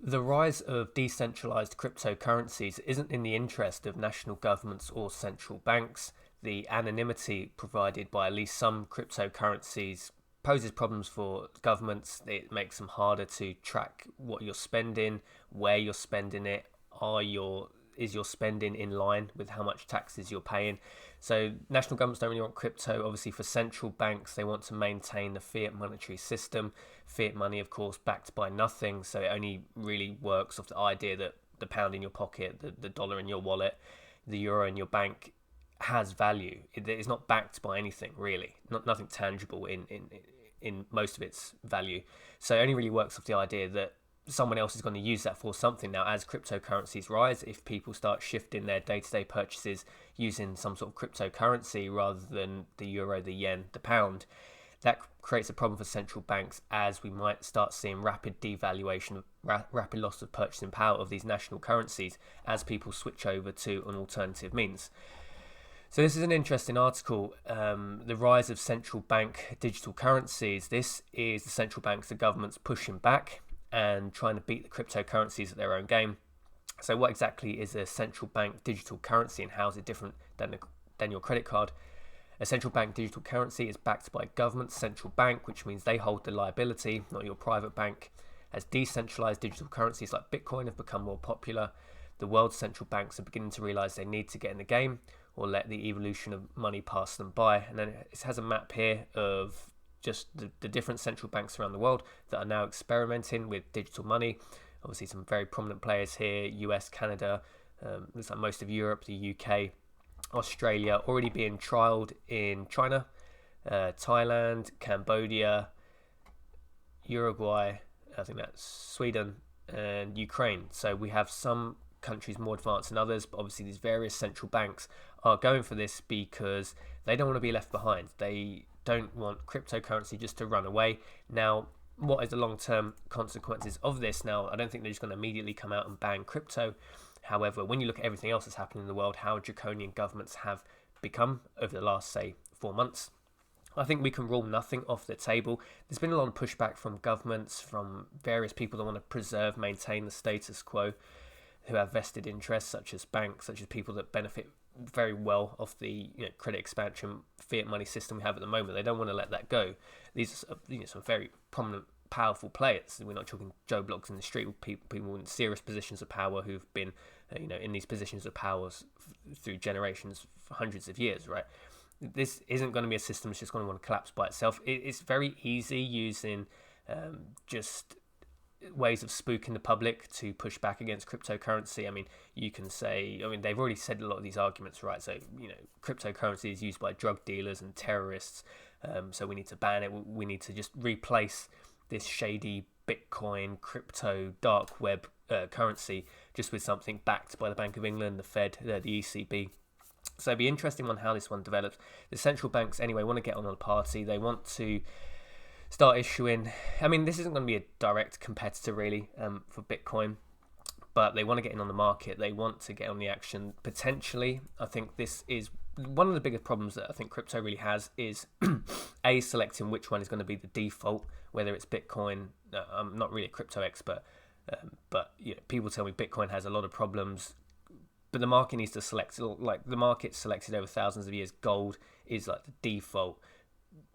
The rise of decentralized cryptocurrencies isn't in the interest of national governments or central banks. The anonymity provided by at least some cryptocurrencies poses problems for governments. It makes them harder to track what you're spending, where you're spending it, are your is your spending in line with how much taxes you're paying. So national governments don't really want crypto. Obviously, for central banks, they want to maintain the fiat monetary system. Fiat money, of course, backed by nothing. So it only really works off the idea that the pound in your pocket, the dollar in your wallet, the euro in your bank has value. It's not backed by anything really, nothing tangible in most of its value. So it only really works off the idea that someone else is going to use that for something. Now, as cryptocurrencies rise, if people start shifting their day-to-day purchases using some sort of cryptocurrency rather than the euro, the yen, the pound, that creates a problem for central banks, as we might start seeing rapid devaluation, rapid loss of purchasing power of these national currencies as people switch over to an alternative means. So this is an interesting article, the rise of central bank digital currencies. This is the central banks, the governments pushing back and trying to beat the cryptocurrencies at their own game. So what exactly is a central bank digital currency, and how is it different than your credit card? A central bank digital currency is backed by government central bank, which means they hold the liability, not your private bank. As decentralized digital currencies like Bitcoin have become more popular, the world's central banks are beginning to realize they need to get in the game or let the evolution of money pass them by. And then it has a map here of just the different central banks around the world that are now experimenting with digital money. Obviously, some very prominent players here: US, Canada, looks like most of Europe, the UK, Australia, already being trialed in China, Thailand, Cambodia, Uruguay, I think that's Sweden, and Ukraine. So we have some countries more advanced than others, but obviously these various central banks are going for this because they don't want to be left behind. They don't want cryptocurrency just to run away. Now, what is the long-term consequences of this? Now, I don't think they're just going to immediately come out and ban crypto. However, when you look at everything else that's happening in the world, how draconian governments have become over the last, say, 4 months, I think we can rule nothing off the table. There's been a lot of pushback from governments, from various people that want to preserve, maintain the status quo, who have vested interests, such as banks, such as people that benefit very well off the credit expansion fiat money system we have at the moment. They don't want to let that go. These are some very prominent, powerful players. We're not talking Joe Bloggs in the street. People in serious positions of power who've been in these positions of power through generations for hundreds of years, right? This isn't going to be a system that's just going to want to collapse by itself. It's very easy using just ways of spooking the public to push back against cryptocurrency. I mean, you can say, they've already said a lot of these arguments, right? So, cryptocurrency is used by drug dealers and terrorists, so we need to ban it. We need to just replace this shady Bitcoin, crypto, dark web currency just with something backed by the Bank of England, the Fed, the ECB. So it'd be interesting on how this one develops. The central banks, anyway, want to get on the party. They want to start issuing. This isn't going to be a direct competitor really for Bitcoin, but they want to get in on the market. They want to get on the action potentially. I think this is one of the biggest problems that I think crypto really has is selecting which one is going to be the default, whether it's Bitcoin. I'm not really a crypto expert, but people tell me Bitcoin has a lot of problems. But the market needs to select, like the market selected over thousands of years. Gold is like the default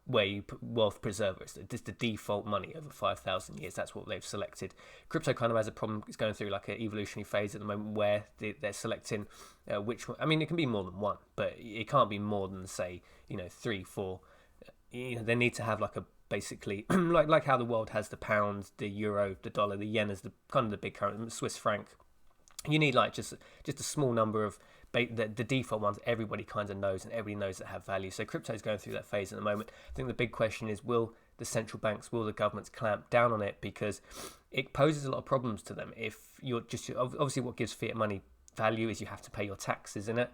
where you put wealth preservers. It's the default money over 5,000 years. That's what they've selected. Crypto kind of has a problem. It's going through like an evolutionary phase at the moment where they're selecting which one. It can be more than one, but it can't be more than, say, 3, 4. They need to have like a basically like how the world has the pound, the euro, the dollar, the yen as the kind of the big currency, Swiss franc. You need like just a small number of the default ones everybody kind of knows, and everybody knows that have value. So crypto is going through that phase at the moment. I think the big question is, will the central banks, will the governments clamp down on it? Because it poses a lot of problems to them. If you're just, obviously what gives fiat money value is you have to pay your taxes in it,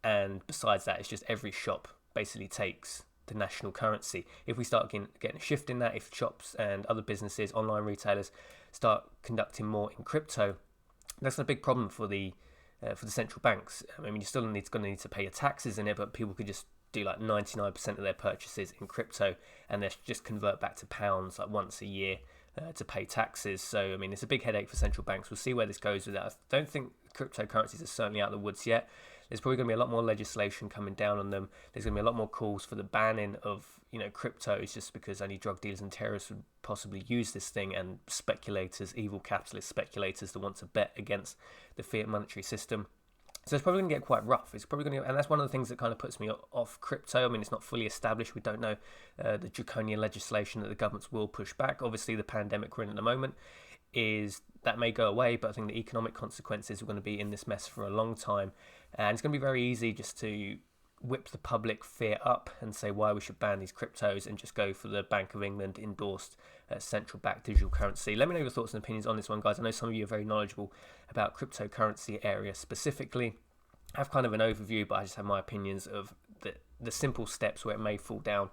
and besides that, it's just every shop basically takes the national currency. If we start getting a shift in that, if shops and other businesses, online retailers, start conducting more in crypto, that's a big problem for the central banks. You're still going to need to pay your taxes in it, but people could just do like 99% of their purchases in crypto, and they just convert back to pounds like once a year, to pay taxes. So, I mean, it's a big headache for central banks. We'll see where this goes with that. I don't think cryptocurrencies are certainly out of the woods yet. There's probably going to be a lot more legislation coming down on them. There's going to be a lot more calls for the banning of, cryptos, just because only drug dealers and terrorists would possibly use this thing, and speculators, evil capitalist speculators that want to bet against the fiat monetary system. So it's probably going to get quite rough. It's probably going to, and that's one of the things that kind of puts me off crypto. I mean, it's not fully established. We don't know the draconian legislation that the governments will push back. Obviously, the pandemic we're in at the moment is that may go away, but I think the economic consequences are going to be in this mess for a long time, and it's going to be very easy just to whip the public fear up and say why we should ban these cryptos and just go for the Bank of England endorsed central bank digital currency. Let me know your thoughts and opinions on this one, guys. I know some of you are very knowledgeable about cryptocurrency area specifically. I have kind of an overview, but I just have my opinions of the simple steps where it may fall down.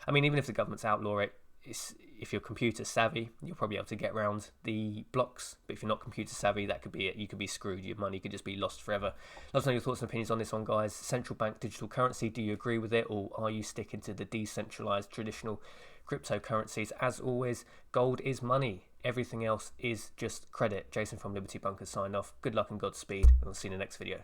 I mean, even if the governments outlaw it, if you're computer savvy, you'll probably be able to get around the blocks. But if you're not computer savvy, that could be it. You could be screwed. Your money could just be lost forever. Let us know your thoughts and opinions on this one, guys. Central bank digital currency, do you agree with it, or are you sticking to the decentralized traditional cryptocurrencies? As always, gold is money. Everything else is just credit. Jason from Liberty Bunkers signed off. Good luck and Godspeed, and I'll see you in the next video.